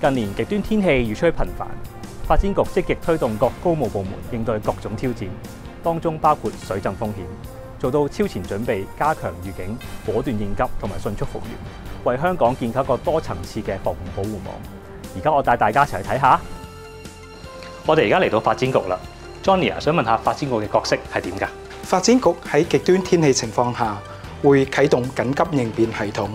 近年極端天氣越趨頻繁，發展局積極推動各公務部門應對各種挑戰，當中包括水浸風險，做到超前準備、加強預警、果斷應急同埋迅速復原，為香港建構一個多層次嘅防洪保護網。而家我帶大家一齊去睇下。我哋而家嚟到發展局啦 ，Johnny 啊，想問下發展局嘅角色係點㗎？發展局喺極端天氣情況下，會啟動緊急應變系統，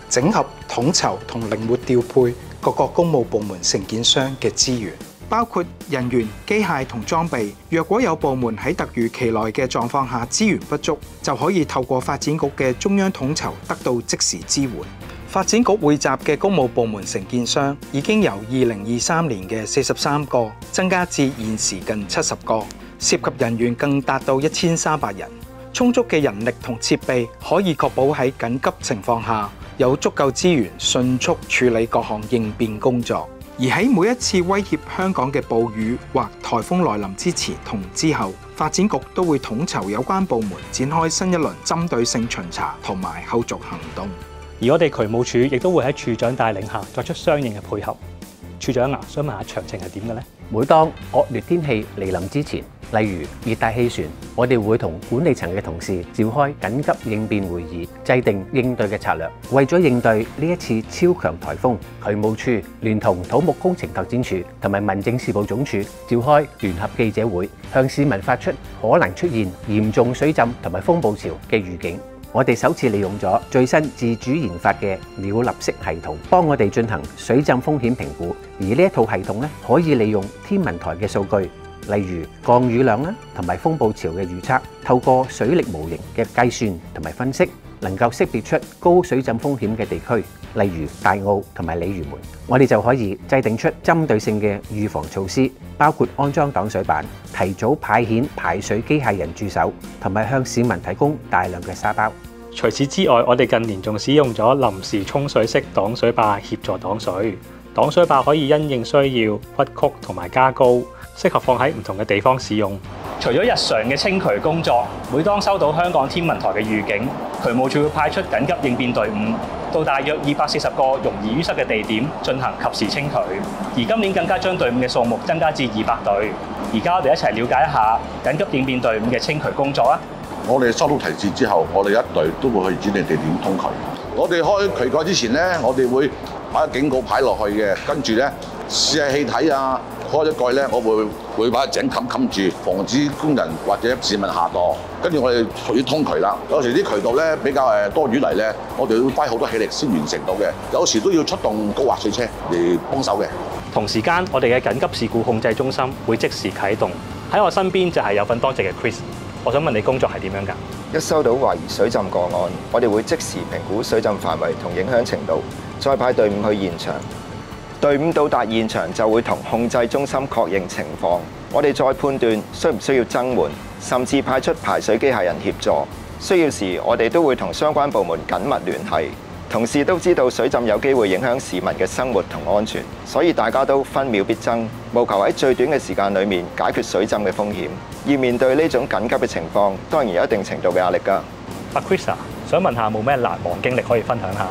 整合統籌同靈活調配各個公務部門承建商嘅資源，包括人員、機械同裝備。若果有部門喺突如其來嘅狀況下資源不足，就可以透過發展局嘅中央統籌得到即時支援。發展局匯集嘅公務部門承建商已經由2023年嘅43個增加至現時近70個，涉及人員更達到1300人。充足嘅人力同設備可以確保喺緊急情況下有足夠資源迅速處理各項應變工作。而喺每一次威脅香港嘅暴雨或颱風來臨之前同之後，發展局都會統籌有關部門展開新一輪針對性巡查同埋後續行動。而我哋渠務署亦都會喺處長帶領下作出相應嘅配合。處長啊，想問下詳情係點嘅呢？每當惡劣天氣嚟臨之前，例如熱帶氣旋，我哋會同管理層嘅同事召開緊急應變會議，制定應對嘅策略。為咗應對呢一次超強颱風，渠務署聯同土木工程拓展署同埋民政事務總署召開聯合記者會，向市民發出可能出現嚴重水浸同埋風暴潮嘅預警。我哋首次利用咗最新自主研發嘅鳥立式系統，幫我哋進行水浸風險評估。而呢一套系統咧，可以利用天文台嘅數據，例如降雨量啦，同埋風暴潮嘅預測，透過水力模型嘅計算同埋分析，能夠識別出高水浸風險嘅地區，例如大澳同埋鯉魚門。我哋就可以制定出針對性嘅預防措施，包括安裝擋水板、提早派遣排水機械人駐守，同埋向市民提供大量嘅沙包。除此之外，我哋近年仲使用咗臨時沖水式擋水壩協助擋水。擋水壩可以因應需要屈曲同埋加高，適合放喺唔同嘅地方使用。除咗日常嘅清渠工作，每當收到香港天文台嘅預警，渠務署會派出緊急應變隊伍，到大約240個容易淤塞嘅地點進行及時清渠。而今年更加將隊伍嘅數目增加至200隊。而家我哋一齊了解一下緊急應變隊伍嘅清渠工作啊！我哋收到提示之後，我哋一隊都會去指定地點通渠。我哋開渠蓋之前咧，我哋會擺個警告牌落去嘅，跟住咧試下氣體啊，開咗蓋咧，我會把井冚住，防止工人或者市民下墮。跟住我哋屬於通渠啦。有時啲渠道咧比較多淤泥咧，我哋會花好多氣力先完成到嘅。有時都要出動高滑水車嚟幫手嘅。同時間，我哋嘅緊急事故控制中心會即時啟動。喺我身邊就係有份多謝嘅 Chris。我想問你工作係點樣㗎？一收到懷疑水浸個案，我哋會即時評估水浸範圍同影響程度，再派隊伍去現場。隊伍到達現場就會同控制中心確認情況，我哋再判斷需唔需要增援，甚至派出排水機械人協助。需要時，我哋都會同相關部門緊密聯繫。同事都知道水浸有機會影響市民嘅生活同安全，所以大家都分秒必爭，務求喺最短嘅時間裏面解決水浸嘅風險。要面對呢種緊急嘅情況，當然有一定程度嘅壓力㗎。阿 Chris 啊，想問下冇咩難忘經歷可以分享下？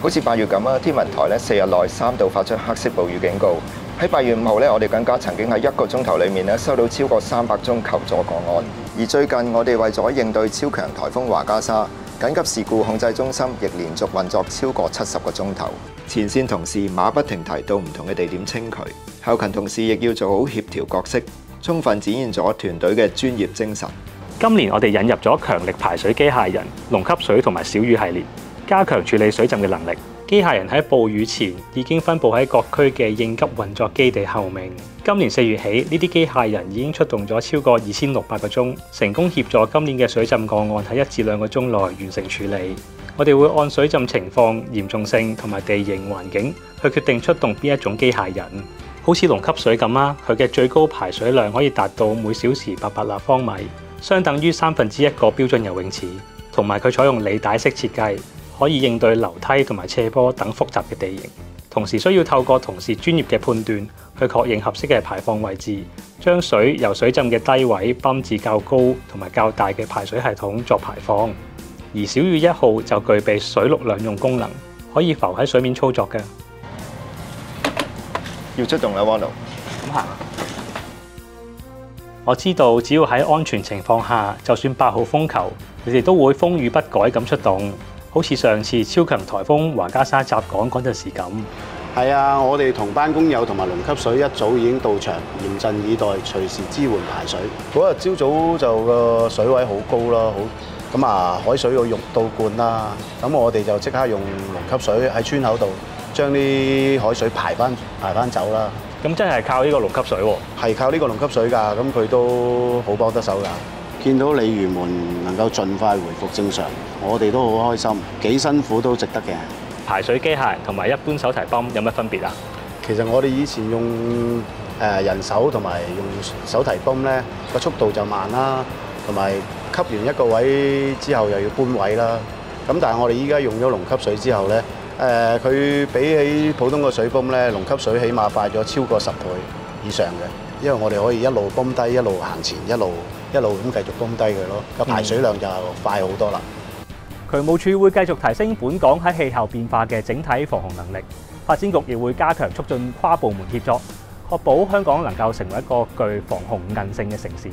好似8月咁啊，天文台4日內3度發出黑色暴雨警告。喺8月5號咧，我哋更加曾經喺1個鐘頭裏面咧收到超過300宗求助個案。而最近我哋為咗應對超強颱風華加莎，緊急事故控制中心亦連續運作超過70個鐘頭，前線同事馬不停蹄到唔同嘅地點清渠，後勤同事亦要做好協調角色，充分展現咗團隊嘅專業精神。今年我哋引入咗強力排水機械人、龍吸水同埋小雨系列，加強處理水浸嘅能力。機械人喺暴雨前已經分佈喺各區嘅應急運作基地後面。今年4月起，呢啲機械人已經出動咗超過2600個鐘，成功協助今年嘅水浸個案喺1至2個鐘內完成處理。我哋會按水浸情況、嚴重性同埋地形環境去決定出動邊一種機械人。好似龍吸水咁啦，佢嘅最高排水量可以達到每小時800立方米，相等於1/3個標準游泳池。同埋佢採用履帶式設計，可以應對樓梯同埋斜坡等複雜嘅地形。同時需要透過同事專業嘅判斷去確認合適嘅排放位置，將水由水浸嘅低位泵至較高同埋較大嘅排水系統作排放。而小雨1號就具備水陸兩用功能，可以浮喺水面操作嘅。要出動啦，Ronald。咁行。我知道只要喺安全情況下，就算8號風球，你哋都會風雨不改咁出動，好似上次超強颱風橫加沙襲港嗰陣時咁。係啊，我哋同班工友同埋龍吸水一早已經到場，嚴陣以待，隨時支援排水。嗰日朝早就個水位好高啦，咁啊海水要浴到灌啦，咁我哋就即刻用龍吸水喺村口度將啲海水排翻走啦。咁真係靠呢個龍吸水喎。係靠呢個龍吸水㗎，咁佢都好幫得手㗎。見到鯉魚們能夠盡快回復正常，我哋都好開心，幾辛苦都值得嘅。排水機械人同埋一般手提泵有乜分別啊？其實我哋以前用人手同埋用手提泵咧，個速度就慢啦，同埋吸完一個位之後又要搬位啦。咁但係我哋依家用咗龍吸水之後咧，佢比起普通個水泵咧，龍吸水起碼快咗超過10倍以上嘅，因為我哋可以一路泵低，一路行前，一路咁繼續泵低佢咯，個排水量就快好多啦。渠務署會繼續提升本港喺氣候變化嘅整體防洪能力，發展局亦會加強促進跨部門協作，確保香港能夠成為一個具防洪韌性嘅城市。